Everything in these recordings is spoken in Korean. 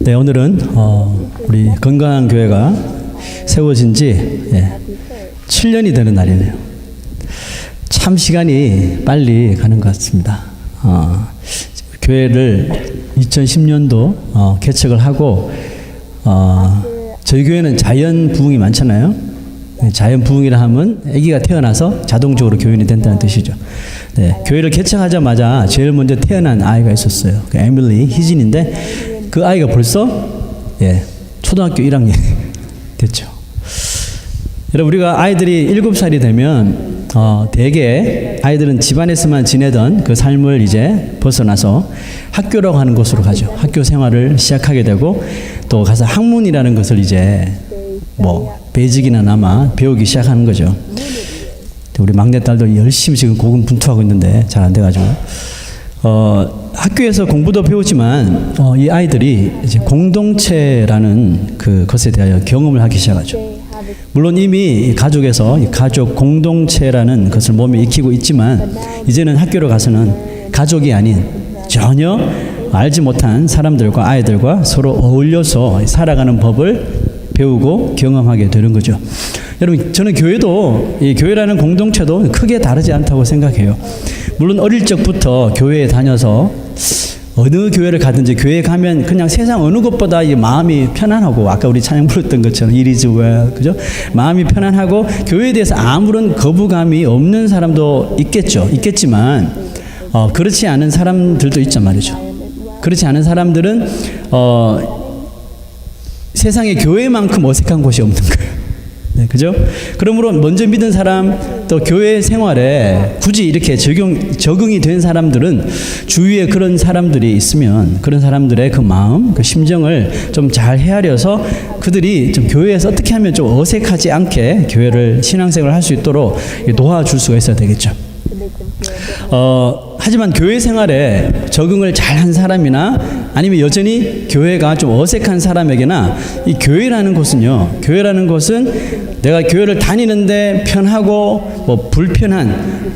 네, 오늘은 우리 건강한 교회가 세워진 지 7년이 되는 날이네요. 참 시간이 빨리 가는 것 같습니다. 교회를 2010년도 개척을 하고 저희 교회는 자연 부흥이 많잖아요. 자연 부흥이라 하면 아기가 태어나서 자동적으로 교인이 된다는 뜻이죠. 네, 교회를 개척하자마자 제일 먼저 태어난 아이가 있었어요. 그 에밀리 희진인데 그 아이가 벌써 초등학교 1학년 됐죠. 여러분, 우리가 아이들이 7살이 되면 대개 아이들은 집안에서만 지내던 그 삶을 이제 벗어나서 학교라고 하는 곳으로 가죠. 학교 생활을 시작하게 되고 또 가서 학문이라는 것을 이제 베이직이나 나마 배우기 시작하는 거죠. 우리 막내딸도 열심히 지금 고군분투하고 있는데 잘 안 돼가지고 학교에서 공부도 배우지만 이 아이들이 이제 공동체라는 그것에 대하여 경험을 하기 시작하죠. 물론 이미 가족에서 이 가족 공동체라는 것을 몸에 익히고 있지만 이제는 학교로 가서는 가족이 아닌 전혀 알지 못한 사람들과 아이들과 서로 어울려서 살아가는 법을 배우고 경험하게 되는 거죠. 여러분, 저는 교회도 이 교회라는 공동체도 크게 다르지 않다고 생각해요. 물론 어릴 적부터 교회에 다녀서 어느 교회를 가든지 교회에 가면 그냥 세상 어느 것보다 이 마음이 편안하고 아까 우리 찬양 불렀던 것처럼 It is well, 그죠? 마음이 편안하고 교회에 대해서 아무런 거부감이 없는 사람도 있겠지만 그렇지 않은 사람들도 있단 말이죠. 그렇지 않은 사람들은 세상에 교회만큼 어색한 곳이 없는 거예요. 네, 그죠? 그러므로 먼저 믿은 사람 또 교회 생활에 굳이 이렇게 적응이 된 사람들은 주위에 그런 사람들이 있으면 그런 사람들의 그 마음, 그 심정을 좀 잘 헤아려서 그들이 좀 교회에서 어떻게 하면 좀 어색하지 않게 교회를 신앙생활을 할 수 있도록 도와줄 수가 있어야 되겠죠. 하지만 교회 생활에 적응을 잘한 사람이나 아니면 여전히 교회가 좀 어색한 사람에게나 이 교회라는 것은 내가 교회를 다니는데 편하고 불편한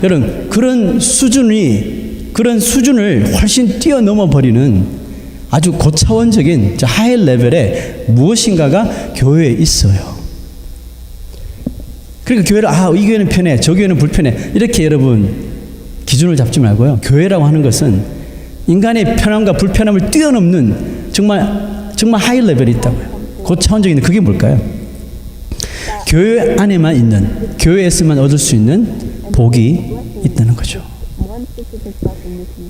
그런 수준을 훨씬 뛰어넘어 버리는 아주 고차원적인 하이 레벨의 무엇인가가 교회에 있어요. 그러니까 교회를 이 교회는 편해, 저 교회는 불편해 이렇게 여러분 기준을 잡지 말고요. 교회라고 하는 것은 인간의 편함과 불편함을 뛰어넘는 정말 하이 레벨이 있다고요. 고차원적인 그게 뭘까요? 교회 안에만 있는, 교회에서만 얻을 수 있는 복이 있다는 거죠.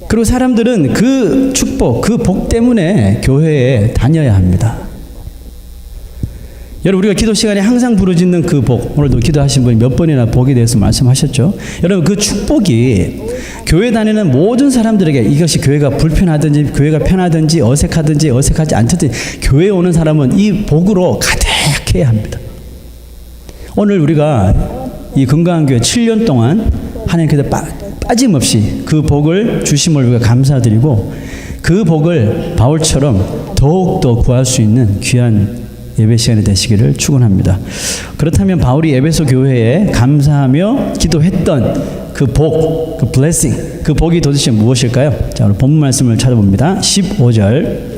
그리고 사람들은 그 축복, 그 복 때문에 교회에 다녀야 합니다. 여러분, 우리가 기도 시간에 항상 부르짖는 그 복, 오늘도 기도하신 분이 몇 번이나 복에 대해서 말씀하셨죠. 여러분, 그 축복이 교회 다니는 모든 사람들에게 이것이 교회가 불편하든지 교회가 편하든지 어색하든지 어색하지 않든지 교회에 오는 사람은 이 복으로 가득해야 합니다. 오늘 우리가 이 건강한 교회 7년 동안 하나님께서 빠짐없이 그 복을 주심을 우리가 감사드리고 그 복을 바울처럼 더욱더 구할 수 있는 귀한 예배 시간이 되시기를 축원합니다. 그렇다면 바울이 에베소 교회에 감사하며 기도했던 그 복, 그 blessing, 그 복이 도대체 무엇일까요? 자, 오늘 본문 말씀을 찾아봅니다. 15절.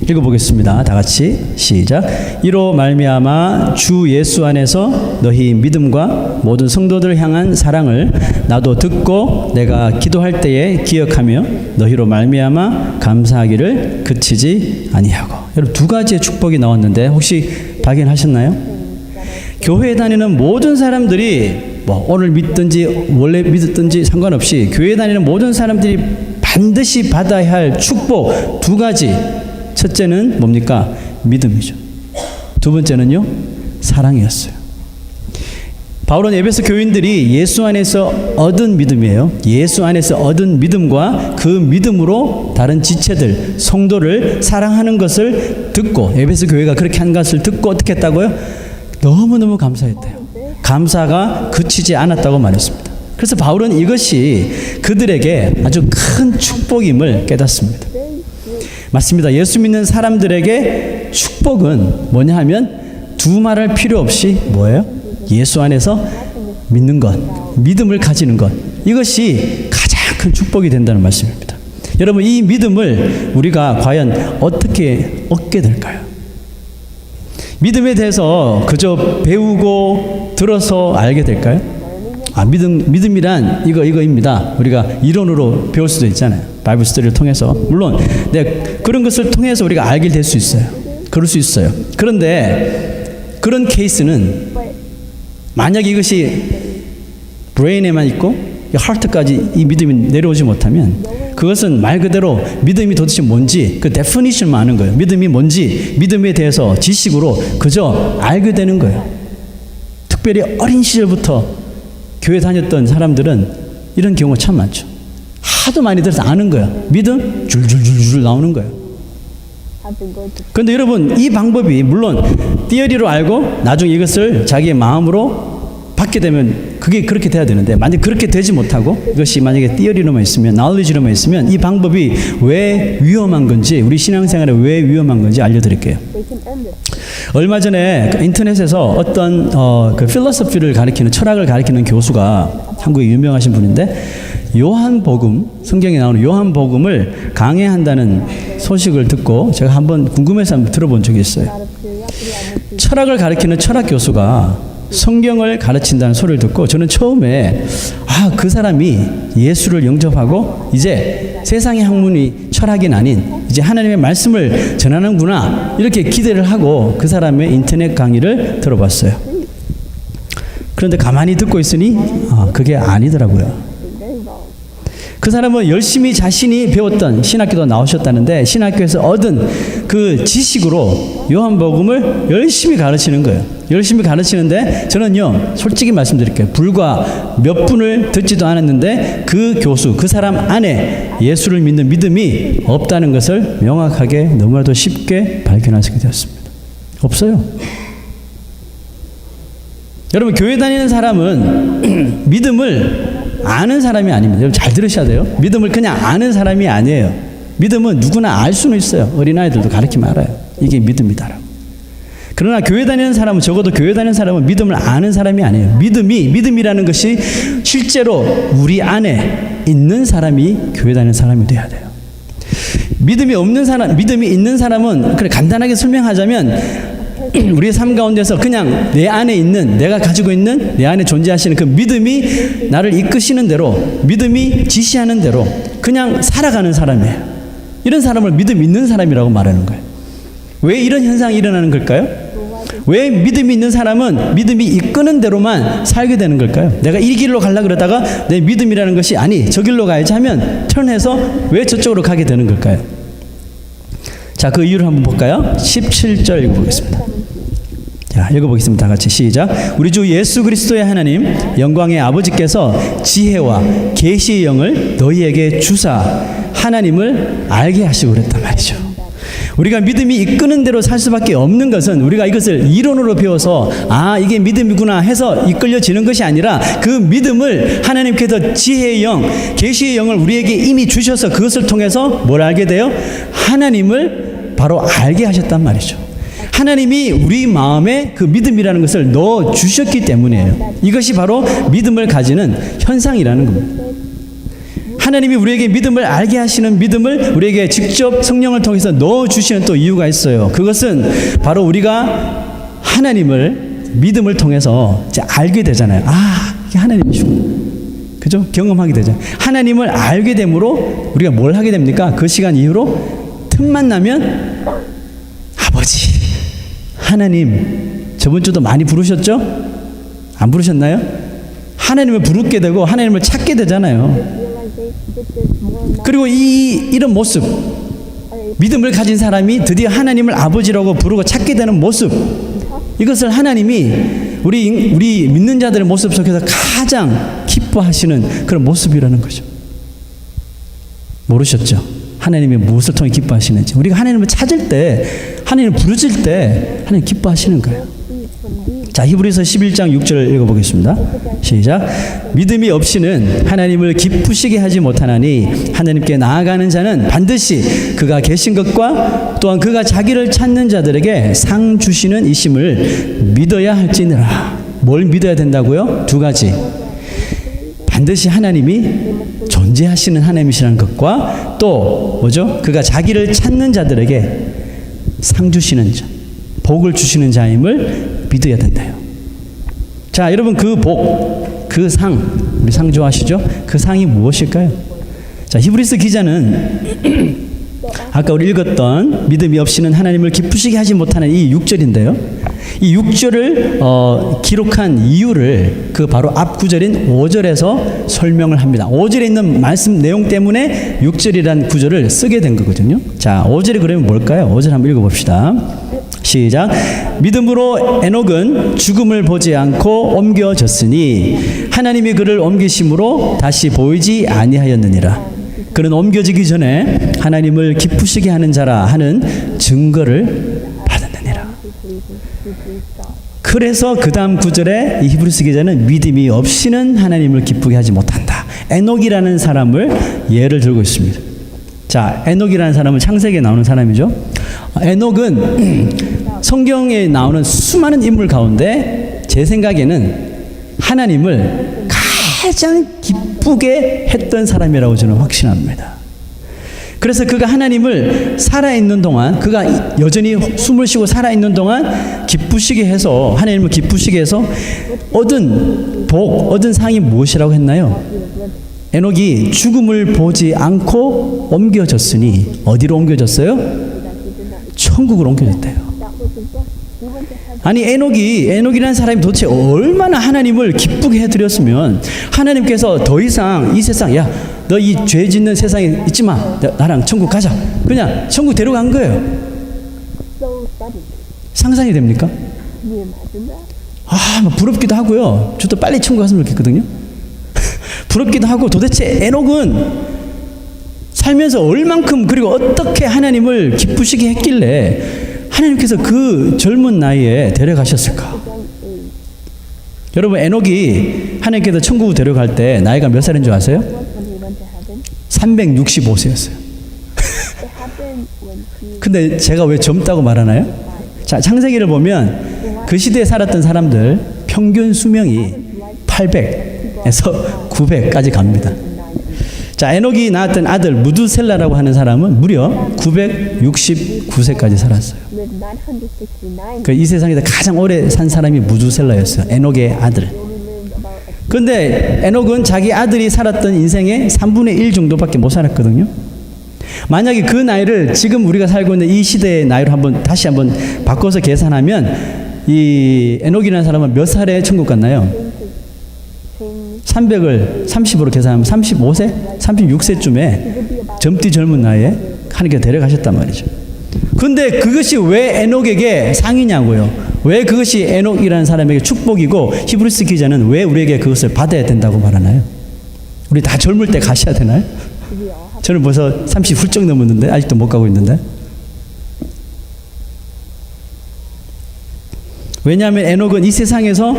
읽어보겠습니다. 다 같이 시작. 이로 말미암아 주 예수 안에서 너희 믿음과 모든 성도들 향한 사랑을 나도 듣고 내가 기도할 때에 기억하며 너희로 말미암아 감사하기를 그치지 아니하고. 여러분, 두 가지의 축복이 나왔는데 혹시 발견하셨나요? 교회에 다니는 모든 사람들이 오늘 믿든지 원래 믿었든지 상관없이 교회에 다니는 모든 사람들이 반드시 받아야 할 축복 두 가지. 첫째는 뭡니까? 믿음이죠. 두 번째는요? 사랑이었어요. 바울은 에베소 교인들이 예수 안에서 얻은 믿음이에요. 예수 안에서 얻은 믿음과 그 믿음으로 다른 지체들, 성도를 사랑하는 것을 듣고 에베소 교회가 그렇게 한 것을 듣고 어떻게 했다고요? 너무너무 감사했대요. 감사가 그치지 않았다고 말했습니다. 그래서 바울은 이것이 그들에게 아주 큰 축복임을 깨닫습니다. 맞습니다. 예수 믿는 사람들에게 축복은 뭐냐 하면 두 말할 필요 없이 뭐예요? 예수 안에서 믿는 것, 믿음을 가지는 것, 이것이 가장 큰 축복이 된다는 말씀입니다. 여러분, 이 믿음을 우리가 과연 어떻게 얻게 될까요? 믿음에 대해서 그저 배우고 들어서 알게 될까요? 믿음이란 이거입니다. 우리가 이론으로 배울 수도 있잖아요. 바이블 스터디를 통해서. 물론 그런 것을 통해서 우리가 알게 될 수 있어요. 그럴 수 있어요. 그런데 그런 케이스는 만약 이것이 브레인에만 있고 하트까지 이 믿음이 내려오지 못하면 그것은 말 그대로 믿음이 도대체 뭔지 그 데피니션만 아는 거예요. 믿음이 뭔지 믿음에 대해서 지식으로 그저 알게 되는 거예요. 특별히 어린 시절부터 교회 다녔던 사람들은 이런 경우가 참 많죠. 하도 많이 들어서 아는 거예요. 믿음 줄줄줄줄 나오는 거예요. 그런데 여러분, 이 방법이 물론 티어리로 알고 나중에 이것을 자기의 마음으로 받게 되면 그게 그렇게 돼야 되는데, 만약 그렇게 되지 못하고 이것이 만약에 티어리로만 있으면, knowledge로만 있으면 이 방법이 왜 위험한 건지, 우리 신앙생활에 왜 위험한 건지 알려드릴게요. 얼마 전에 인터넷에서 어떤 그 필로소피를 가리키는, 철학을 가리키는 교수가 한국에 유명하신 분인데, 요한복음, 성경에 나오는 요한복음을 강해한다는 소식을 듣고 제가 한번 궁금해서 한번 들어본 적이 있어요. 철학을 가리키는 철학 교수가 성경을 가르친다는 소리를 듣고 저는 처음에 그 사람이 예수를 영접하고 이제 세상의 학문이 철학이 아닌 이제 하나님의 말씀을 전하는구나, 이렇게 기대를 하고 그 사람의 인터넷 강의를 들어봤어요. 그런데 가만히 듣고 있으니 그게 아니더라고요. 그 사람은 열심히 자신이 배웠던, 신학교도 나오셨다는데 신학교에서 얻은 그 지식으로 요한복음을 열심히 가르치는 거예요. 열심히 가르치는데 저는요, 솔직히 말씀드릴게요. 불과 몇 분을 듣지도 않았는데 그 교수, 그 사람 안에 예수를 믿는 믿음이 없다는 것을 명확하게 너무나도 쉽게 발견할 수 있게 되었습니다. 없어요. 여러분, 교회 다니는 사람은 믿음을 아는 사람이 아닙니다. 여러분 잘 들으셔야 돼요. 믿음을 그냥 아는 사람이 아니에요. 믿음은 누구나 알 수는 있어요. 어린아이들도 가르치면 알아요. 이게 믿음이다라고. 그러나 교회 다니는 사람은, 적어도 교회 다니는 사람은 믿음을 아는 사람이 아니에요. 믿음이라는 것이 실제로 우리 안에 있는 사람이 교회 다니는 사람이 돼야 돼요. 믿음이 없는 사람, 믿음이 있는 사람은, 그래 간단하게 설명하자면 우리의 삶 가운데서 그냥 내 안에 있는, 내가 가지고 있는, 내 안에 존재하시는 그 믿음이 나를 이끄시는 대로, 믿음이 지시하는 대로 그냥 살아가는 사람이에요. 이런 사람을 믿음 있는 사람이라고 말하는 거예요. 왜 이런 현상이 일어나는 걸까요? 왜 믿음이 있는 사람은 믿음이 이끄는 대로만 살게 되는 걸까요? 내가 이 길로 가려고 그러다가 내 믿음이라는 것이 아니, 저 길로 가야지 하면 턴해서 왜 저쪽으로 가게 되는 걸까요? 자, 그 이유를 한번 볼까요? 17절 읽어보겠습니다. 자, 읽어보겠습니다. 다 같이 시작. 우리 주 예수 그리스도의 하나님, 영광의 아버지께서 지혜와 계시의 영을 너희에게 주사 하나님을 알게 하시고 그랬단 말이죠. 우리가 믿음이 이끄는 대로 살 수밖에 없는 것은 우리가 이것을 이론으로 배워서 이게 믿음이구나 해서 이끌려지는 것이 아니라 그 믿음을 하나님께서 지혜의 영, 계시의 영을 우리에게 이미 주셔서 그것을 통해서 뭘 알게 돼요? 하나님을 바로 알게 하셨단 말이죠. 하나님이 우리 마음에 그 믿음이라는 것을 넣어 주셨기 때문이에요. 이것이 바로 믿음을 가지는 현상이라는 겁니다. 하나님이 우리에게 믿음을 알게 하시는 믿음을 우리에게 직접 성령을 통해서 넣어주시는 또 이유가 있어요. 그것은 바로 우리가 하나님을 믿음을 통해서 이제 알게 되잖아요. 이게 하나님이시구나. 그죠? 경험하게 되죠. 하나님을 알게 되므로 우리가 뭘 하게 됩니까? 그 시간 이후로 틈만 나면 아버지, 하나님, 저번 주도 많이 부르셨죠? 안 부르셨나요? 하나님을 부르게 되고 하나님을 찾게 되잖아요. 그리고 이런 모습, 믿음을 가진 사람이 드디어 하나님을 아버지라고 부르고 찾게 되는 모습, 이것을 하나님이 우리 믿는 자들의 모습 속에서 가장 기뻐하시는 그런 모습이라는 거죠. 모르셨죠? 하나님이 무엇을 통해 기뻐하시는지. 우리가 하나님을 찾을 때, 하나님을 부르실 때 하나님 기뻐하시는 거예요. 자, 히브리서 11장 6절 읽어보겠습니다. 시작. 믿음이 없이는 하나님을 기쁘시게 하지 못하나니 하나님께 나아가는 자는 반드시 그가 계신 것과 또한 그가 자기를 찾는 자들에게 상 주시는 이심을 믿어야 할지니라. 뭘 믿어야 된다고요? 두 가지. 반드시 하나님이 존재하시는 하나님이시라는 것과 또 뭐죠? 그가 자기를 찾는 자들에게 상 주시는 자, 복을 주시는 자임을 믿어야 된다요. 자, 여러분 그 복, 그 상, 우리 상 좋아하시죠? 그 상이 무엇일까요? 자, 히브리서 기자는 아까 우리 읽었던 믿음이 없이는 하나님을 기쁘시게 하지 못하는 이 6절인데요. 이 6절을 기록한 이유를 그 바로 앞 구절인 5절에서 설명을 합니다. 5절에 있는 말씀 내용 때문에 6절이라는 구절을 쓰게 된 거거든요. 자, 5절이 그러면 뭘까요? 5절 한번 읽어봅시다. 시작. 믿음으로 에녹은 죽음을 보지 않고 옮겨졌으니 하나님이 그를 옮기심으로 다시 보이지 아니하였느니라. 그는 옮겨지기 전에 하나님을 기쁘시게 하는 자라 하는 증거를 받았느니라. 그래서 그 다음 구절에 이 히브리서 기자는 믿음이 없이는 하나님을 기쁘게 하지 못한다. 에녹이라는 사람을 예를 들고 있습니다. 자, 에녹이라는 사람은 창세기에 나오는 사람이죠. 에녹은 성경에 나오는 수많은 인물 가운데 제 생각에는 하나님을 가장 기쁘게 했던 사람이라고 저는 확신합니다. 그래서 그가 하나님을 살아있는 동안, 그가 여전히 숨을 쉬고 살아있는 동안 기쁘시게 해서, 하나님을 기쁘시게 해서 얻은 복, 얻은 상이 무엇이라고 했나요? 에녹이 죽음을 보지 않고 옮겨졌으니 어디로 옮겨졌어요? 천국으로 옮겨졌대요. 아니, 에녹이라는 사람이 도대체 얼마나 하나님을 기쁘게 해드렸으면 하나님께서 더 이상 이 세상, 야, 너 이 죄 짓는 세상에 있지 마, 나랑 천국 가자, 그냥 천국 데려간 거예요. 상상이 됩니까? 막 부럽기도 하고요. 저도 빨리 천국 갔으면 좋겠거든요. 부럽기도 하고, 도대체 에녹은 살면서 얼만큼 그리고 어떻게 하나님을 기쁘시게 했길래 하나님께서 그 젊은 나이에 데려가셨을까? 여러분, 에녹이 하나님께서 천국으로 데려갈 때 나이가 몇 살인 줄 아세요? 365세였어요. 근데 제가 왜 젊다고 말하나요? 자, 창세기를 보면 그 시대에 살았던 사람들 평균 수명이 800에서 900까지 갑니다. 자, 에녹이 낳았던 아들 무두셀라라고 하는 사람은 무려 969세까지 살았어요. 이 세상에서 가장 오래 산 사람이 무두셀라였어요. 에녹의 아들. 그런데 에녹은 자기 아들이 살았던 인생의 3분의 1 정도밖에 못 살았거든요. 만약에 그 나이를 지금 우리가 살고 있는 이 시대의 나이로 다시 한번 바꿔서 계산하면 이 에녹이라는 사람은 몇 살에 천국 갔나요? 300을 30으로 계산하면 35세? 36세쯤에 젊디 젊은 나이에 하나님께 데려가셨단 말이죠. 근데 그것이 왜 에녹에게 상이냐고요. 왜 그것이 에녹이라는 사람에게 축복이고 히브리서 기자는 왜 우리에게 그것을 받아야 된다고 말하나요? 우리 다 젊을 때 가셔야 되나요? 저는 벌써 30 훌쩍 넘었는데 아직도 못 가고 있는데. 왜냐하면 에녹은 이 세상에서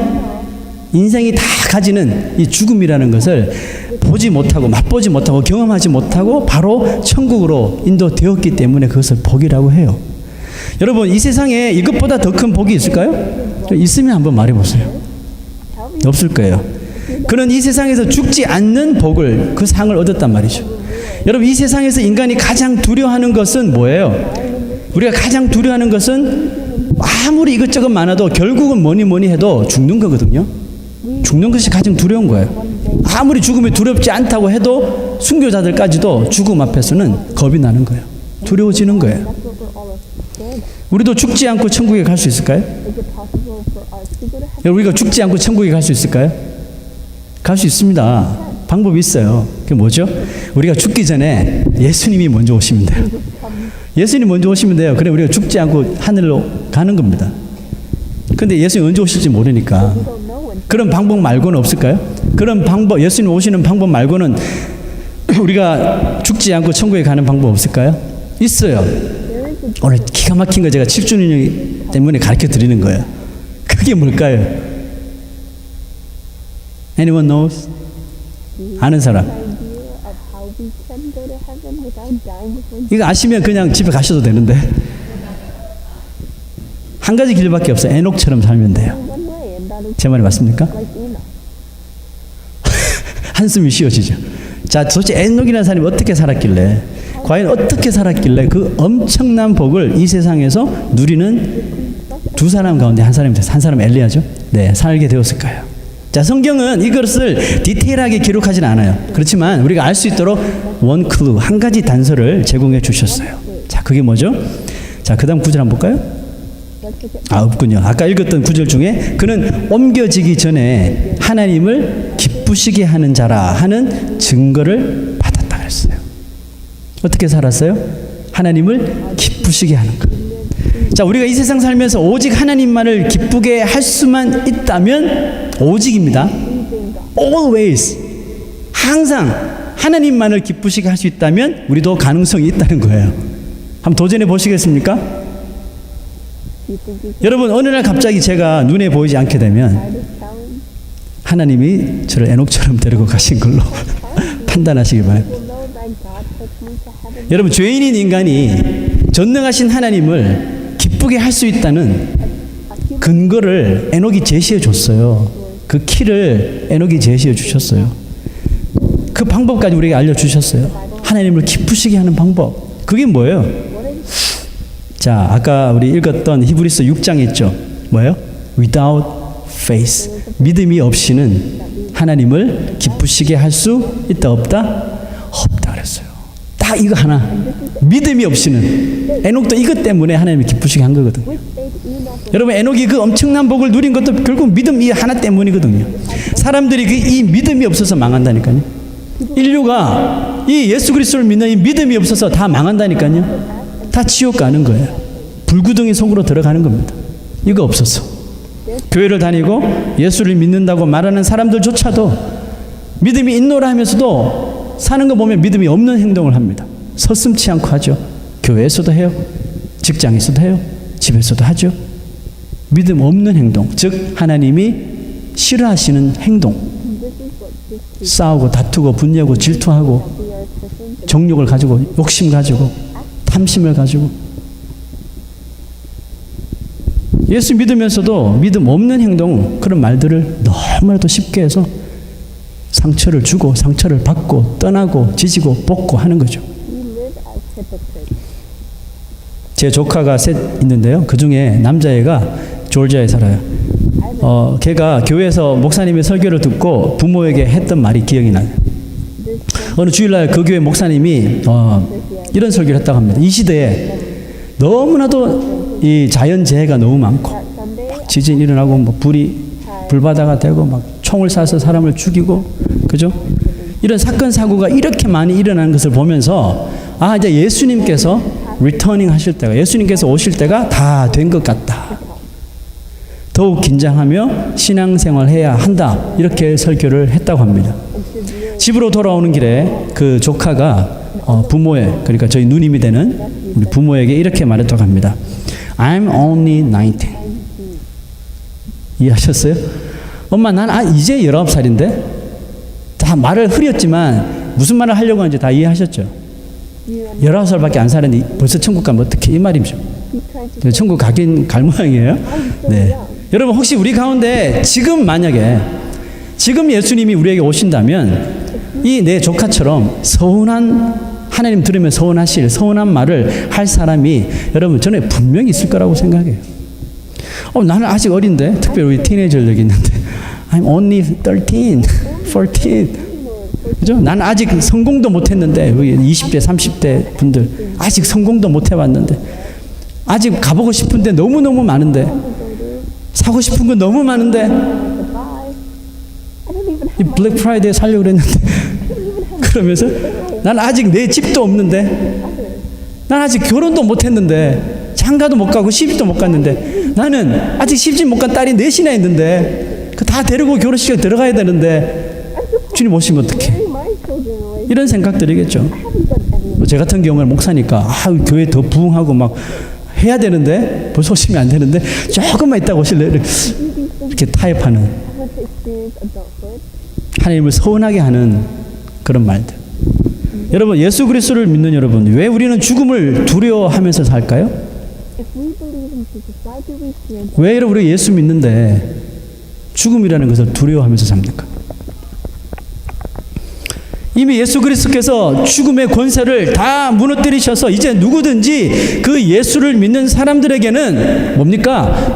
인생이 다 가지는 이 죽음이라는 것을 보지 못하고 맛보지 못하고 경험하지 못하고 바로 천국으로 인도되었기 때문에 그것을 복이라고 해요. 여러분, 이 세상에 이것보다 더 큰 복이 있을까요? 있으면 한번 말해보세요. 없을 거예요. 그는 이 세상에서 죽지 않는 복을, 그 상을 얻었단 말이죠. 여러분, 이 세상에서 인간이 가장 두려워하는 것은 뭐예요? 우리가 가장 두려워하는 것은 아무리 이것저것 많아도 결국은 뭐니 해도 죽는 거거든요. 죽는 것이 가장 두려운 거예요. 아무리 죽음이 두렵지 않다고 해도 순교자들까지도 죽음 앞에서는 겁이 나는 거예요. 두려워지는 거예요. 우리도 죽지 않고 천국에 갈 수 있을까요? 우리가 죽지 않고 천국에 갈 수 있을까요? 갈 수 있습니다. 방법이 있어요. 그게 뭐죠? 우리가 죽기 전에 예수님이 먼저 오시면 돼요. 예수님이 먼저 오시면 돼요. 그래 우리가 죽지 않고 하늘로 가는 겁니다. 근데 예수님이 언제 오실지 모르니까 그런 방법 말고는 없을까요? 그런 방법, 예수님 오시는 방법 말고는 우리가 죽지 않고 천국에 가는 방법 없을까요? 있어요. 오늘 기가 막힌 거 제가 7주년 때문에 가르쳐 드리는 거예요. 그게 뭘까요? Anyone knows? 아는 사람? 이거 아시면 그냥 집에 가셔도 되는데 한 가지 길밖에 없어요. 에녹처럼 살면 돼요. 제 말이 맞습니까? 한숨이 쉬어지죠. 자, 도대체 에녹이라는 사람이 어떻게 살았길래, 과연 어떻게 살았길래 그 엄청난 복을 이 세상에서 누리는 두 사람 가운데 한 사람이 됐어요. 한 사람은 엘리야죠. 네, 살게 되었을까요? 자, 성경은 이것을 디테일하게 기록하진 않아요. 그렇지만 우리가 알 수 있도록 원 클루, 한 가지 단서를 제공해 주셨어요. 자, 그게 뭐죠? 자, 그 다음 구절 한번 볼까요? 없군요. 아까 읽었던 구절 중에 그는 옮겨지기 전에 하나님을 기쁘시게 하는 자라 하는 증거를 받았다 그랬어요. 어떻게 살았어요? 하나님을 기쁘시게 하는 것. 자, 우리가 이 세상 살면서 오직 하나님만을 기쁘게 할 수만 있다면, 오직입니다. Always, 항상 하나님만을 기쁘시게 할 수 있다면 우리도 가능성이 있다는 거예요. 한번 도전해 보시겠습니까? 여러분, 어느 날 갑자기 제가 눈에 보이지 않게 되면 하나님이 저를 에녹처럼 데리고 가신 걸로 판단하시기 바랍니다. 여러분, 죄인인 인간이 전능하신 하나님을 기쁘게 할 수 있다는 근거를 에녹이 제시해 줬어요. 그 키를 에녹이 제시해 주셨어요. 그 방법까지 우리에게 알려주셨어요. 하나님을 기쁘시게 하는 방법. 그게 뭐예요? 자, 아까 우리 읽었던 히브리서 6장에 있죠. 뭐예요? Without faith. 믿음이 없이는 하나님을 기쁘시게 할 수 있다 없다? 없다 그랬어요. 딱 이거 하나. 믿음이 없이는. 에녹도 이것 때문에 하나님을 기쁘시게 한 거거든요. 여러분, 에녹이 그 엄청난 복을 누린 것도 결국 믿음 이 하나 때문이거든요. 사람들이 이 믿음이 없어서 망한다니까요. 인류가 이 예수 그리스도를 믿는 이 믿음이 없어서 다 망한다니까요. 다 지옥 가는 거예요. 불구덩이 속으로 들어가는 겁니다. 이거 없어서. 교회를 다니고 예수를 믿는다고 말하는 사람들조차도 믿음이 있노라 하면서도 사는 거 보면 믿음이 없는 행동을 합니다. 서슴지 않고 하죠. 교회에서도 해요. 직장에서도 해요. 집에서도 하죠. 믿음 없는 행동, 즉 하나님이 싫어하시는 행동. 싸우고 다투고 분열하고 질투하고 정욕을 가지고 욕심 가지고 탐심을 가지고 예수 믿으면서도 믿음 없는 행동, 그런 말들을 너무나도 쉽게 해서 상처를 주고 상처를 받고 떠나고 지지고 볶고 하는 거죠. 제 조카가 셋 있는데요. 그 중에 남자애가 조지아에 살아요. 걔가 교회에서 목사님의 설교를 듣고 부모에게 했던 말이 기억이 나요. 어느 주일날 그 교회 목사님이 이런 설교를 했다고 합니다. 이 시대에 너무나도 이 자연재해가 너무 많고 막 지진 일어나고 뭐 불바다가 되고 막 총을 쏴서 사람을 죽이고, 그죠? 이런 사건 사고가 이렇게 많이 일어나는 것을 보면서 이제 예수님께서 리터닝 하실 때가, 예수님께서 오실 때가 다 된 것 같다. 더욱 긴장하며 신앙생활 해야 한다. 이렇게 설교를 했다고 합니다. 집으로 돌아오는 길에 그 조카가 부모에, 그러니까 저희 누님이 되는 우리 부모에게 이렇게 말했다고 합니다. I'm only 19. 이해하셨어요? 엄마, 난 이제 19살인데? 다 말을 흐렸지만 무슨 말을 하려고 하는지 다 이해하셨죠? 19살밖에 안 살았는데 벌써 천국 가면 어떡해? 이 말이죠. 천국 가긴 갈 모양이에요. 네. 여러분, 혹시 우리 가운데 만약에 지금 예수님이 우리에게 오신다면 이 내 조카처럼 하나님 들으면 서운한 말을 할 사람이 여러분 전에 분명히 있을 거라고 생각해요. 나는 아직 어린데, 특별히 우리 티네이저들 여기 있는데 I'm only 13, 14. 그죠? 나는 아직 성공도 못했는데, 20대, 30대 분들 아직 성공도 못 해봤는데, 아직 가보고 싶은데 너무너무 많은데, 사고 싶은 건 너무 많은데, 이 블랙 프라이데이 살려고 그랬는데 그러면서 난 아직 내 집도 없는데, 난 아직 결혼도 못했는데, 장가도 못 가고 시집도 못 갔는데, 나는 아직 시집 못 간 딸이 넷이나 있는데 그 다 데리고 결혼식에 들어가야 되는데 주님 오시면 어떡해? 이런 생각들이겠죠. 제 같은 경우는 목사니까 교회 더 부흥하고 막 해야 되는데 벌써 오시면 안 되는데 조금만 있다가 오실래? 이렇게 타협하는, 하나님을 서운하게 하는 그런 말들. 여러분, 예수 그리스도를 믿는 여러분, 왜 우리는 죽음을 두려워하면서 살까요? 왜 여러분 우리 예수 믿는데 죽음이라는 것을 두려워하면서 삽니까? 이미 예수 그리스도께서 죽음의 권세를 다 무너뜨리셔서 이제 누구든지 그 예수를 믿는 사람들에게는 뭡니까?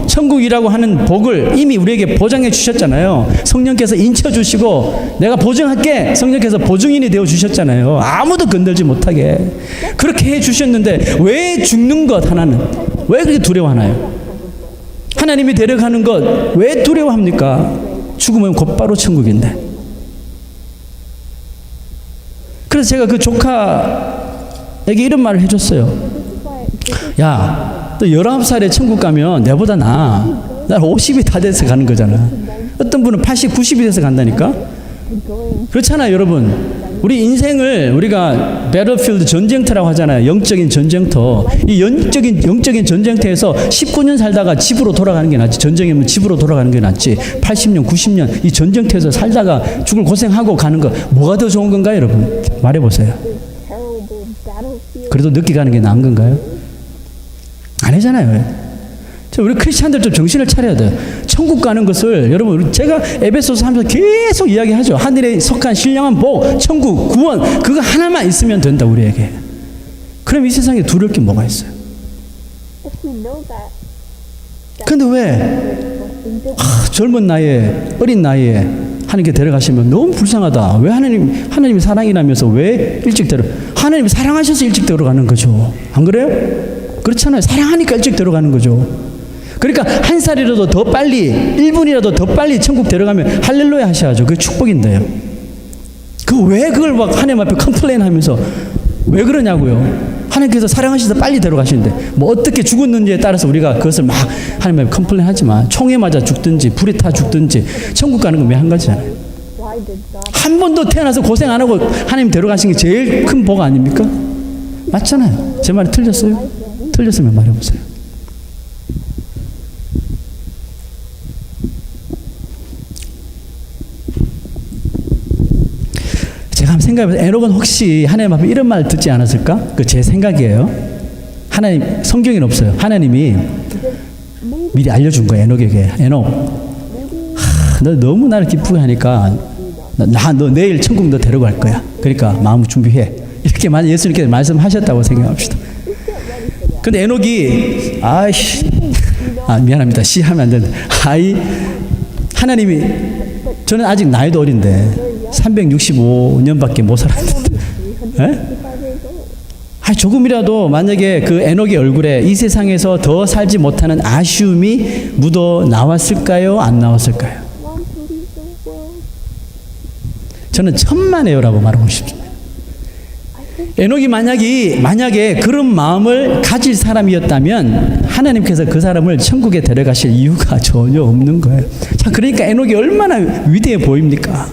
천국이라고 하는 복을 이미 우리에게 보장해 주셨잖아요. 성령께서 인쳐 주시고 내가 보증할게. 성령께서 보증인이 되어 주셨잖아요. 아무도 건들지 못하게. 그렇게 해 주셨는데 왜 죽는 것 하나는 왜 그렇게 두려워하나요? 하나님이 데려가는 것 왜 두려워합니까? 죽으면 곧바로 천국인데. 그래서 제가 그 조카에게 이런 말을 해줬어요. 야, 너 19살에 천국 가면 내보다 나아. 난 50이 다 돼서 가는 거잖아. 어떤 분은 80, 90이 돼서 간다니까? 그렇잖아요, 여러분. 우리 인생을 우리가 배틀필드 전쟁터라고 하잖아요. 영적인 전쟁터. 이 영적인 전쟁터에서 19년 살다가 집으로 돌아가는 게 낫지. 전쟁이면 집으로 돌아가는 게 낫지. 80년, 90년 이 전쟁터에서 살다가 죽을 고생하고 가는 거 뭐가 더 좋은 건가요, 여러분? 말해보세요. 그래도 늦게 가는 게 나은 건가요? 아니잖아요. 우리 크리스찬들 좀 정신을 차려야 돼요. 천국 가는 것을 여러분 제가 에베소서 하면서 계속 이야기하죠. 하늘에 속한 신령한 복, 천국, 구원 그거 하나만 있으면 된다 우리에게. 그럼 이 세상에 두려울 게 뭐가 있어요? 근데 왜 젊은 나이에 어린 나이에 하나님께 데려가시면 너무 불쌍하다. 왜 하나님이 사랑이라면서 왜 일찍 하나님이 사랑하셔서 일찍 데려가는 거죠. 안 그래요? 그렇잖아요. 사랑하니까 일찍 데려가는 거죠. 그러니까 한 살이라도 더 빨리 1분이라도 더 빨리 천국 데려가면 할렐루야 하셔야죠. 그게 축복인데요. 왜 그걸 막 하나님 앞에 컴플레인 하면서 왜 그러냐고요. 하나님께서 사랑하셔서 빨리 데려가시는데 뭐 어떻게 죽었는지에 따라서 우리가 그것을 막 하나님 앞에 컴플레인 하지만 총에 맞아 죽든지 불에 타 죽든지 천국 가는 건 왜 한 가지잖아요. 한 번도 태어나서 고생 안 하고 하나님 데려가신 게 제일 큰 복 아닙니까? 맞잖아요. 제 말이 틀렸어요? 틀렸으면 말해보세요. 제가 한번 생각해보세요. 에녹은 혹시 하나님 앞에 이런 말 듣지 않았을까? 그 제 생각이에요. 하나님, 성경에는 없어요. 하나님이 미리 알려준 거예요. 에녹에게. 에녹, 너 너무 나를 기쁘게 하니까 너 내일 천국 너 데려갈 거야. 그러니까 마음 준비해. 이렇게 만약 예수님께서 말씀하셨다고 생각합시다. 근데 에녹이 미안합니다. 시 하면 안 되는데 하나님이 저는 아직 나이도 어린데 365년밖에 못 살았는데 조금이라도 만약에 그 에녹의 얼굴에 이 세상에서 더 살지 못하는 아쉬움이 묻어 나왔을까요? 안 나왔을까요? 저는 천만에요라고 말하고 싶습니다. 에녹이 만약에 그런 마음을 가질 사람이었다면 하나님께서 그 사람을 천국에 데려가실 이유가 전혀 없는 거예요. 자, 그러니까 에녹이 얼마나 위대해 보입니까?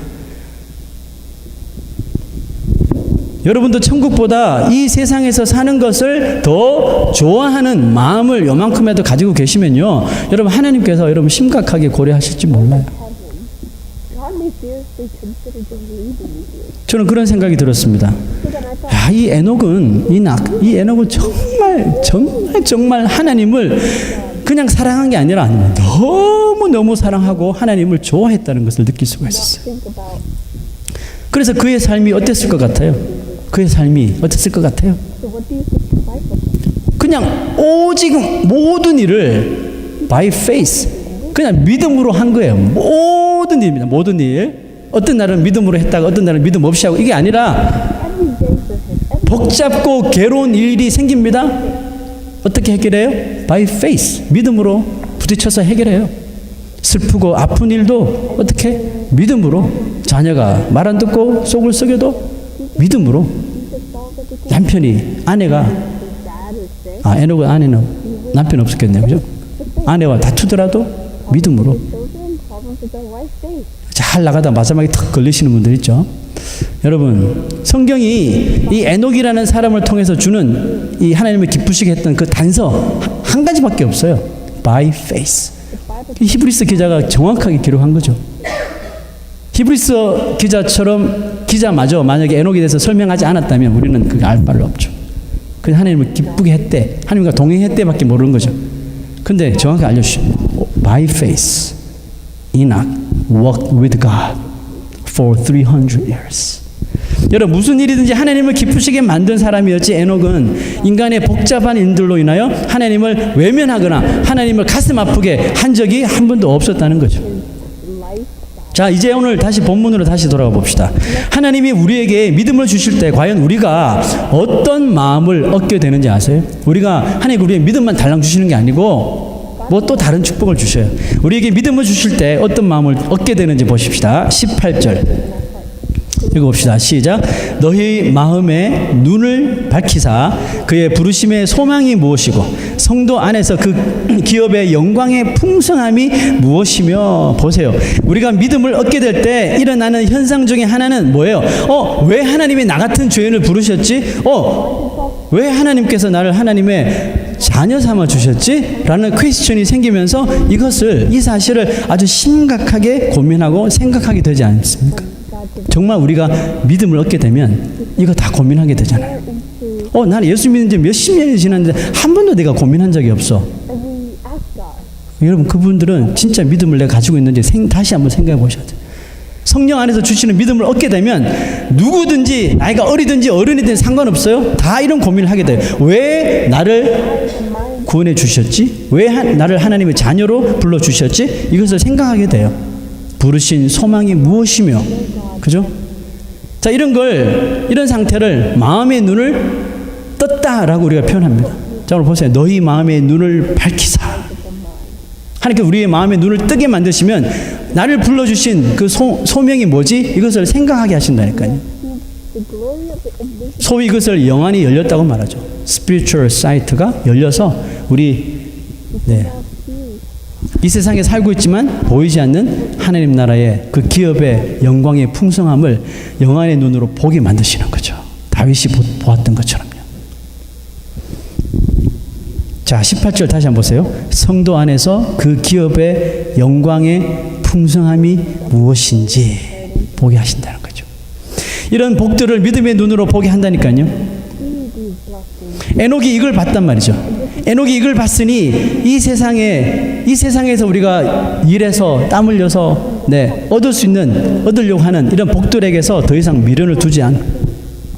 여러분도 천국보다 이 세상에서 사는 것을 더 좋아하는 마음을 요만큼이라도 가지고 계시면요, 여러분 하나님께서 여러분 심각하게 고려하실지 몰라요. 저는 그런 생각이 들었습니다. 이 에녹은 정말 하나님을 그냥 사랑한 게 아니라 너무 사랑하고 하나님을 좋아했다는 것을 느낄 수가 있었어요. 그래서 그의 삶이 어땠을 것 같아요? 그냥 오직 모든 일을 by faith, 그냥 믿음으로 한 거예요. 모든 일입니다. 모든 일. 어떤 날은 믿음으로 했다가 어떤 날은 믿음 없이 하고, 이게 아니라 복잡고 괴로운 일이 생깁니다. 어떻게 해결해요? by faith, 믿음으로 부딪혀서 해결해요. 슬프고 아픈 일도 어떻게? 믿음으로. 자녀가 말 안 듣고 속을 썩여도 믿음으로. 아내는 남편 없었겠네요. 그죠? 아내와 다투더라도 믿음으로. 잘 나가다 마지막에 탁 걸리시는 분들 있죠. 여러분, 성경이 이 에녹이라는 사람을 통해서 주는 이 하나님을 기쁘시게 했던 그 단서 한 가지밖에 없어요. by faith. 이 히브리서 기자가 정확하게 기록한 거죠. 히브리서 기자마저 만약에 에녹에 대해서 설명하지 않았다면 우리는 그게 알 바를 없죠. 그 하나님을 기쁘게 했대, 하나님과 동행했대 밖에 모르는 거죠. 근데 정확히 알려주십니다. By faith, Enoch walked with God for 300 years. 여러분 무슨 일이든지 하나님을 기쁘시게 만든 사람이었지 에녹은 인간의 복잡한 일들로 인하여 하나님을 외면하거나 하나님을 가슴 아프게 한 적이 한 번도 없었다는 거죠. 자, 이제 오늘 다시 본문으로 다시 돌아가 봅시다. 하나님이 우리에게 믿음을 주실 때 과연 우리가 어떤 마음을 얻게 되는지 아세요? 우리가 하나님 우리의 믿음만 달랑 주시는 게 아니고 뭐 또 다른 축복을 주셔요. 우리에게 믿음을 주실 때 어떤 마음을 얻게 되는지 보십시다. 18절 읽어봅시다. 시작. 너희 마음의 눈을 밝히사 그의 부르심의 소망이 무엇이고 성도 안에서 그 기업의 영광의 풍성함이 무엇이며. 보세요. 우리가 믿음을 얻게 될 때 일어나는 현상 중에 하나는 뭐예요? 왜 하나님이 나 같은 죄인을 부르셨지? 왜 하나님께서 나를 하나님의 자녀 삼아 주셨지? 라는 퀘스천이 생기면서 이 사실을 아주 심각하게 고민하고 생각하게 되지 않습니까? 정말 우리가 믿음을 얻게 되면 이거 다 고민하게 되잖아요. 나는 예수 믿는 지 몇십 년이 지났는데 한 번도 내가 고민한 적이 없어. 여러분 그분들은 진짜 믿음을 내가 가지고 있는지 다시 한번 생각해 보셔야 돼요. 성령 안에서 주시는 믿음을 얻게 되면 누구든지 나이가 어리든지 어른이든 상관없어요. 다 이런 고민을 하게 돼요. 왜 나를 구원해 주셨지? 왜 나를 하나님의 자녀로 불러주셨지? 이것을 생각하게 돼요. 부르신 소망이 무엇이며, 그죠? 자, 이런 상태를 마음의 눈을 떴다라고 우리가 표현합니다. 자, 오늘 보세요. 너희 마음의 눈을 밝히사. 하나님께 우리의 마음의 눈을 뜨게 만드시면 나를 불러주신 그 소명이 뭐지? 이것을 생각하게 하신다니까요. 소위 이것을 영안이 열렸다고 말하죠. Spiritual sight가 열려서 우리 이 세상에 살고 있지만 보이지 않는 하나님 나라의 그 기업의 영광의 풍성함을 영안의 눈으로 보게 만드시는 거죠. 다윗이 보았던 것처럼요. 자, 18절 다시 한번 보세요. 성도 안에서 그 기업의 영광의 풍성함이 무엇인지 보게 하신다는 거죠. 이런 복들을 믿음의 눈으로 보게 한다니까요. 에녹이 이걸 봤단 말이죠. 에녹이 이걸 봤으니 이 세상에서 우리가 일해서 땀 흘려서 얻으려고 하는 이런 복들에게서 더 이상 미련을 두지 않고,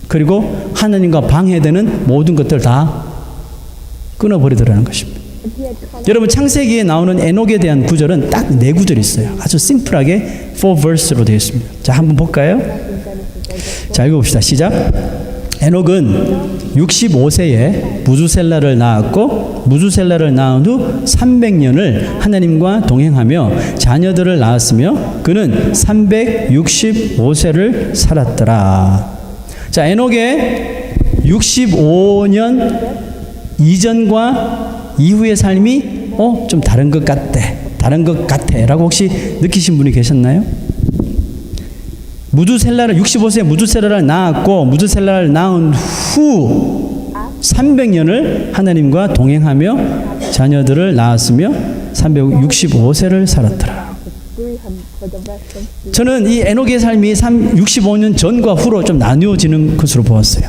그리고 하나님과 방해되는 모든 것들 다 끊어버리더라는 것입니다. 여러분 창세기에 나오는 에녹에 대한 구절은 딱 4구절이 있어요. 아주 심플하게 4verse로 되어 있습니다. 자, 한번 볼까요? 자, 읽어봅시다. 시작. 에녹은 65세에 무두셀라를 낳았고 무두셀라를 낳은 후 300년을 하나님과 동행하며 자녀들을 낳았으며 그는 365세를 살았더라. 자, 에녹의 65년 이전과 이후의 삶이 좀 다른 것 같아 라고 혹시 느끼신 분이 계셨나요? 65세에 무두셀라를 낳았고 무두셀라를 낳은 후 300년을 하나님과 동행하며 자녀들을 낳았으며 365세를 살았더라. 저는 이 에녹의 삶이 65년 전과 후로 좀 나누어지는 것으로 보았어요.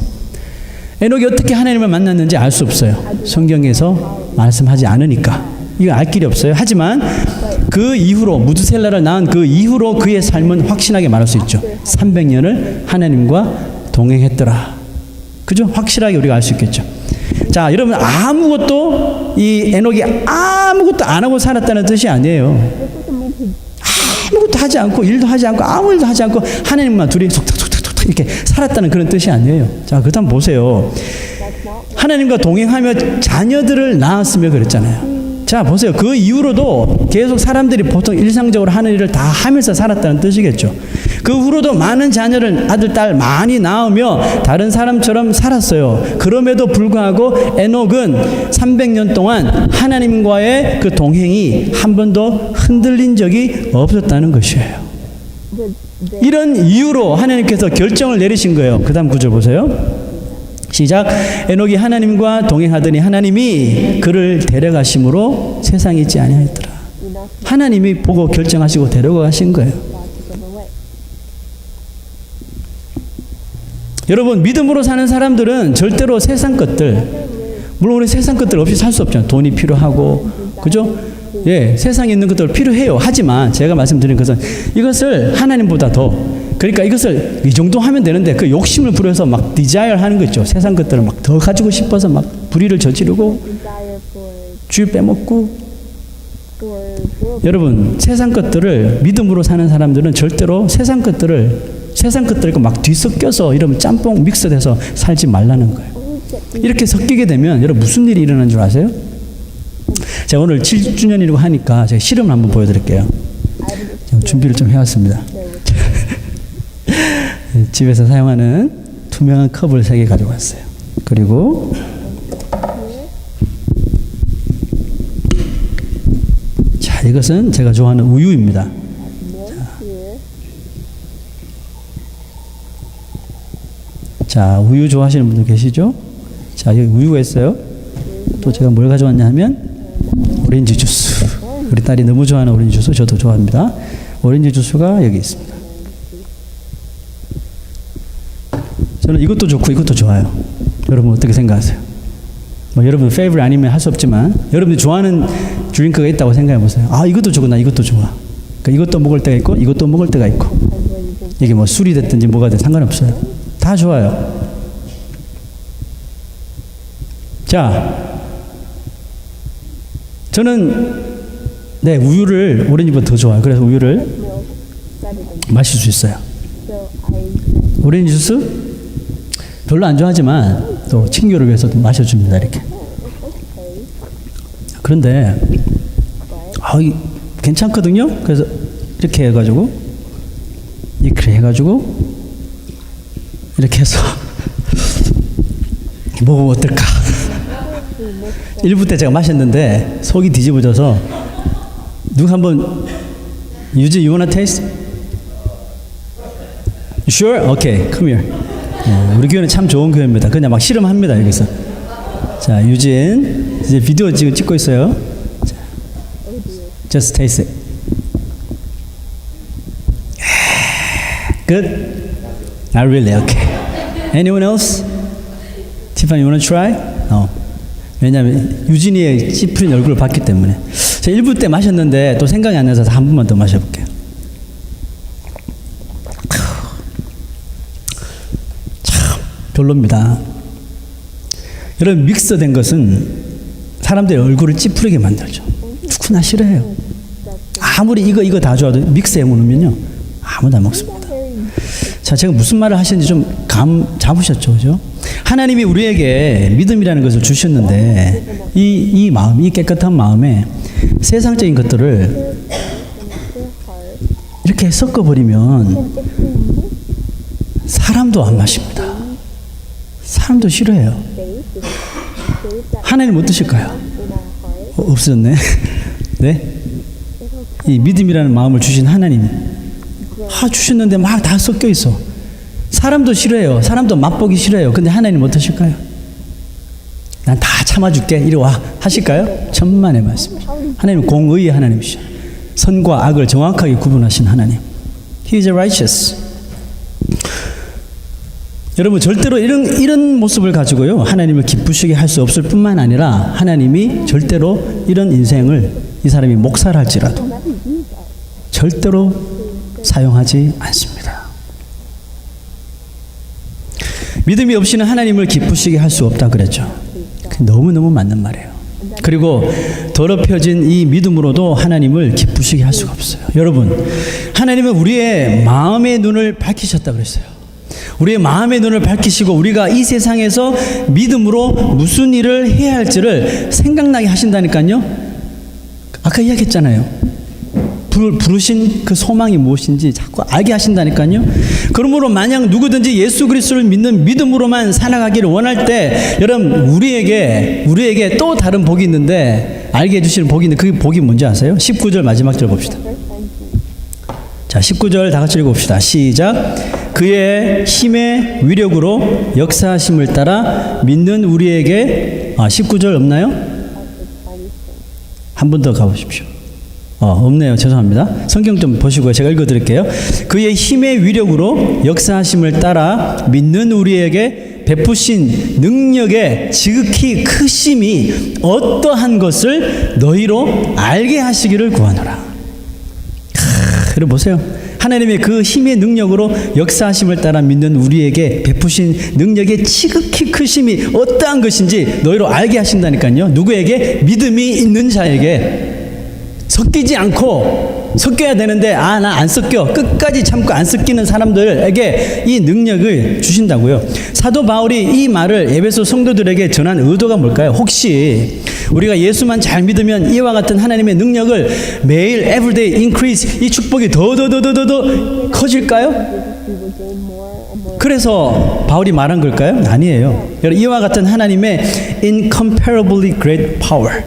에녹이 어떻게 하나님을 만났는지 알 수 없어요. 성경에서 말씀하지 않으니까 이거 알 길이 없어요. 하지만 그 이후로 무두셀라를 낳은 그 이후로 그의 삶은 확신하게 말할 수 있죠. 300년을 하나님과 동행했더라. 그죠? 확실하게 우리가 알 수 있겠죠. 자, 여러분 이 에녹이 아무것도 안 하고 살았다는 뜻이 아니에요. 아무것도 하지 않고 일도 하지 않고 아무 일도 하지 않고 하나님만 둘이 속닥속닥 이렇게 살았다는 그런 뜻이 아니에요. 자, 그다음 보세요. 하나님과 동행하며 자녀들을 낳았으며 그랬잖아요. 자, 보세요. 그 이후로도 계속 사람들이 보통 일상적으로 하는 일을 다 하면서 살았다는 뜻이겠죠. 그 후로도 많은 자녀를 아들, 딸 많이 낳으며 다른 사람처럼 살았어요. 그럼에도 불구하고 에녹은 300년 동안 하나님과의 그 동행이 한 번도 흔들린 적이 없었다는 것이에요. 이런 이유로 하나님께서 결정을 내리신 거예요. 그 다음 구절 보세요. 시작. 에녹이 하나님과 동행하더니 하나님이 그를 데려가심으로 세상에 있지 아니하였더라. 하나님이 보고 결정하시고 데려가신 거예요. 여러분 믿음으로 사는 사람들은 절대로 세상 것들, 물론 우리 세상 것들 없이 살 수 없잖아요. 돈이 필요하고, 그죠? 예, 세상에 있는 것들 필요해요. 하지만 제가 말씀드린 것은 이것을 하나님보다 더 그러니까 이것을 이 정도 하면 되는데 그 욕심을 부려서 막 디자이어 하는 거 있죠. 세상 것들을 막 더 가지고 싶어서 막 불의를 저지르고 desire 줄 빼먹고. for world. 여러분 세상 것들을 믿음으로 사는 사람들은 절대로 세상 것들과 막 뒤섞여서 이러면 짬뽕 믹스돼서 살지 말라는 거예요. 이렇게 섞이게 되면 여러분 무슨 일이 일어나는 줄 아세요? 제가 오늘 7주년이라고 하니까 제가 실험을 한번 보여드릴게요. 제가 준비를 좀 해왔습니다. 집에서 사용하는 투명한 컵을 3개 가져왔어요. 그리고 자, 이것은 제가 좋아하는 우유입니다. 자, 우유 좋아하시는 분들 계시죠? 자, 여기 우유가 있어요. 또 제가 뭘 가져왔냐 하면 오렌지 주스. 우리 딸이 너무 좋아하는 오렌지 주스, 저도 좋아합니다. 오렌지 주스가 여기 있습니다. 저는 이것도 좋고 이것도 좋아요. 여러분 어떻게 생각하세요? 뭐 여러분 페이버릿 아니면 할 수 없지만 여러분이 좋아하는 드링크가 있다고 생각해 보세요. 아, 이것도 좋고 나 이것도 좋아. 그러니까 이것도 먹을 때가 있고 이것도 먹을 때가 있고. 이게 뭐 술이 됐든지 뭐가 됐든 상관없어요. 다 좋아요. 자, 저는 네, 우유를 오렌지보다 더 좋아요. 그래서 우유를 Milk better than 마실 수 있어요. so I drink 오렌지 주스 별로 안 좋아하지만 또 친교를 위해서도 마셔줍니다. 이렇게. okay. 그런데 괜찮거든요. 그래서 이렇게 해가지고 이렇게 해서 먹으면 어떨까? 1부 때 제가 마셨는데 속이 뒤집어져서 누가 한번 유지 you wanna taste? You sure? Okay, come here. 우리 교회는 참 좋은 교회입니다. 그냥 막 실험합니다 여기서. 자, 유진 이제 비디오 지금 찍고 있어요. 자, just taste it. Good? Not really. Okay. Anyone else? Tiffany, you wanna try? 왜냐하면 유진이의 찌푸린 얼굴을 봤기 때문에. 제가 1부 때 마셨는데 또 생각이 안 나서 한 번만 더 마셔볼게요. 참 별로입니다. 여러분 믹스된 것은 사람들의 얼굴을 찌푸리게 만들죠. 누구나 싫어해요. 아무리 이거 다 좋아도 믹스해 놓으면요 아무도 안 먹습니다. 자, 제가 무슨 말을 하시는지 좀 감 잡으셨죠, 그죠? 하나님이 우리에게 믿음이라는 것을 주셨는데 이 마음, 이 깨끗한 마음에 세상적인 것들을 이렇게 섞어버리면 사람도 안 마십니다. 사람도 싫어해요. 하나님 어떠실까요? 없어졌네. 네? 이 믿음이라는 마음을 주신 하나님 주셨는데 막 다 섞여 있어. 사람도 싫어해요. 사람도 맛보기 싫어해요. 근데 하나님 어떠실까요? 난 다 참아줄게. 이리 와. 하실까요? 천만의 말씀이죠. 하나님은 공의의 하나님이시죠. 선과 악을 정확하게 구분하신 하나님. He is righteous. 여러분 절대로 이런 모습을 가지고요 하나님을 기쁘시게 할 수 없을 뿐만 아니라 하나님이 절대로 이런 인생을 이 사람이 목사를 할지라도 절대로 사용하지 않습니다. 믿음이 없이는 하나님을 기쁘시게 할 수 없다 그랬죠. 너무너무 맞는 말이에요. 그리고 더럽혀진 이 믿음으로도 하나님을 기쁘시게 할 수가 없어요. 여러분, 하나님은 우리의 마음의 눈을 밝히셨다 그랬어요. 우리의 마음의 눈을 밝히시고 우리가 이 세상에서 믿음으로 무슨 일을 해야 할지를 생각나게 하신다니까요. 아까 이야기했잖아요. 부르신 그 소망이 무엇인지 자꾸 알게 하신다니까요. 그러므로 만약 누구든지 예수 그리스도를 믿는 믿음으로만 살아가기를 원할 때 여러분 우리에게 또 다른 복이 있는데 알게 해주시는 복이 있는데 그 복이 뭔지 아세요? 19절 마지막 절 봅시다. 자, 19절 다 같이 읽어봅시다. 시작. 그의 힘의 위력으로 역사하심을 따라 믿는 우리에게 19절 없나요? 한 번 더 가보십시오. 없네요. 죄송합니다. 성경 좀 보시고요. 제가 읽어드릴게요. 그의 힘의 위력으로 역사하심을 따라 믿는 우리에게 베푸신 능력의 지극히 크심이 어떠한 것을 너희로 알게 하시기를 구하노라. 여러분 보세요. 하나님의 그 힘의 능력으로 역사하심을 따라 믿는 우리에게 베푸신 능력의 지극히 크심이 어떠한 것인지 너희로 알게 하신다니까요. 누구에게? 믿음이 있는 자에게. 섞이지 않고, 섞여야 되는데 나 안 섞여, 끝까지 참고 안 섞이는 사람들에게 이 능력을 주신다고요. 사도 바울이 이 말을 에베소 성도들에게 전한 의도가 뭘까요? 혹시 우리가 예수만 잘 믿으면 이와 같은 하나님의 능력을 매일 everyday increase, 이 축복이 더 커질까요? We will gain more and more. 그래서 바울이 말한 걸까요? 아니에요. 여러분, 이와 같은 하나님의 incomparably great power,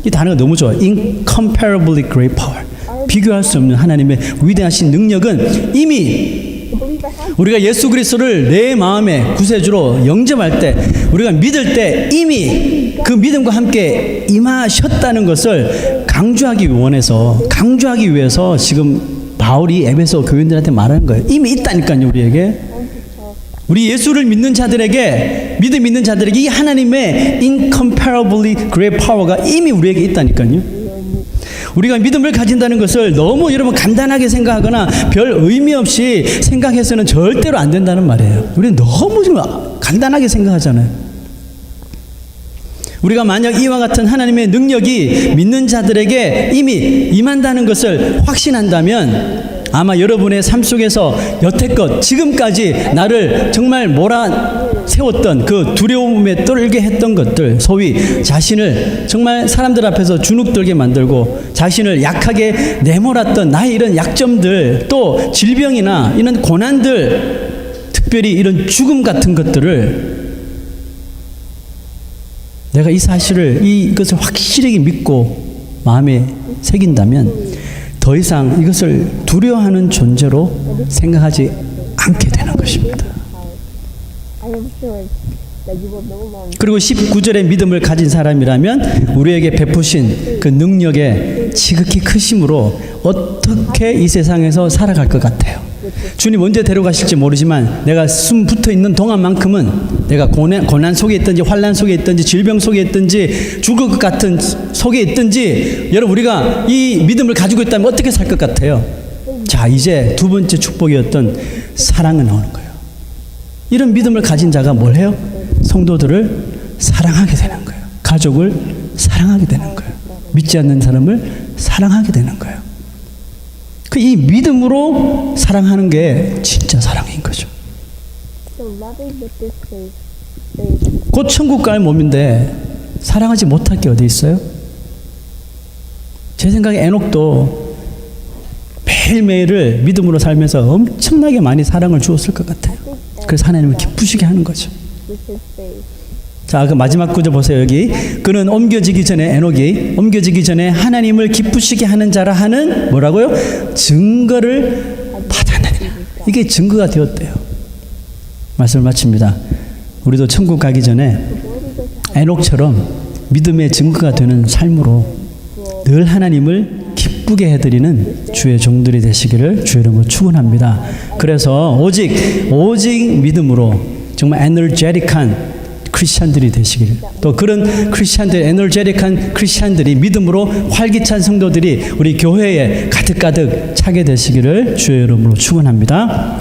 이 단어가 너무 좋아요. incomparably great power, 비교할 수 없는 하나님의 위대하신 능력은 이미 The believer has 우리가 예수 그리스도를 내 마음의 구세주로 영접할 때, 우리가 믿을 때 이미 그 믿음과 함께 임하셨다는 것을 강조하기 위해서 지금 바울이 에베소 교인들한테 말하는 거예요. 이미 있다니까요, 우리에게. 우리 예수를 믿는 자들에게, 믿음 있는 자들에게 이 하나님의 incomparably great power가 이미 우리에게 있다니까요. 우리가 믿음을 가진다는 것을 너무 여러분 간단하게 생각하거나 별 의미 없이 생각해서는 절대로 안 된다는 말이에요. 우리는 너무 좀 간단하게 생각하잖아요. 우리가 만약 이와 같은 하나님의 능력이 믿는 자들에게 이미 임한다는 것을 확신한다면 아마 여러분의 삶 속에서 여태껏 지금까지 나를 정말 몰아세웠던 그 두려움에 떨게 했던 것들, 소위 자신을 정말 사람들 앞에서 주눅들게 만들고 자신을 약하게 내몰았던 나의 이런 약점들, 또 질병이나 이런 고난들, 특별히 이런 죽음 같은 것들을 내가 이 사실을, 이것을 확실하게 믿고 마음에 새긴다면 더 이상 이것을 두려워하는 존재로 생각하지 않게 되는 것입니다. I am assured that you will no longer 그리고 19절의 믿음을 가진 사람이라면 우리에게 베푸신 그 능력의 지극히 크심으로 어떻게 이 세상에서 살아갈 것 같아요. 주님 언제 데려가실지 모르지만 내가 숨 붙어 있는 동안만큼은 내가 고난 속에 있든지 환난 속에 있든지 질병 속에 있든지 죽을 것 같은 속에 있든지, 여러분 우리가 이 믿음을 가지고 있다면 어떻게 살 것 같아요? 자, 이제 두 번째 축복이었던 사랑이 나오는 거예요. 이런 믿음을 가진 자가 뭘 해요? 성도들을 사랑하게 되는 거예요. 가족을 사랑하게 되는 거예요. 믿지 않는 사람을 사랑하게 되는 거예요. 이 믿음으로 사랑하는 게 진짜 사랑인 거죠. so loving with this faith. 곧 천국 갈 몸인데 사랑하지 못할 게 어디 있어요? 제 생각에 에녹도 매일매일을 믿음으로 살면서 엄청나게 많이 사랑을 주었을 것 같아요. 그래서 하나님을 기쁘시게 하는 거죠. With his faith. 자, 그 마지막 구절 보세요. 여기 그는 옮겨지기 전에, 에녹이 옮겨지기 전에 하나님을 기쁘시게 하는 자라 하는 뭐라고요? 증거를 받았느니라. 이게 증거가 되었대요. 말씀을 마칩니다. 우리도 천국 가기 전에 에녹처럼 믿음의 증거가 되는 삶으로 늘 하나님을 기쁘게 해드리는 주의 종들이 되시기를 주의 이름으로 축원합니다. 그래서 오직 믿음으로 정말 에너제틱한 크리스찬들이 되시길, 또 그런 크리스찬들, 에너제틱한 크리스찬들이, 믿음으로 활기찬 성도들이 우리 교회에 가득가득 차게 되시기를 주의 이름으로 축원합니다.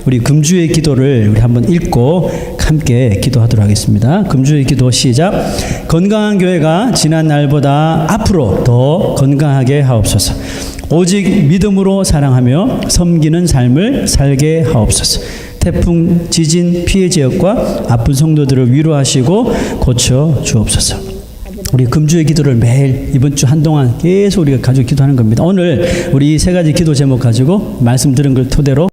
우리 금주의 기도를 우리 한번 읽고 함께 기도하도록 하겠습니다. 금주의 기도 시작. 건강한 교회가 지난 날보다 앞으로 더 건강하게 하옵소서. 오직 믿음으로 사랑하며 섬기는 삶을 살게 하옵소서. 태풍, 지진, 피해 지역과 아픈 성도들을 위로하시고 고쳐 주옵소서. 우리 금주의 기도를 매일 이번 주 한동안 계속 우리가 가지고 기도하는 겁니다. 오늘 우리 이 세 가지 기도 제목 가지고 말씀 들은 걸 토대로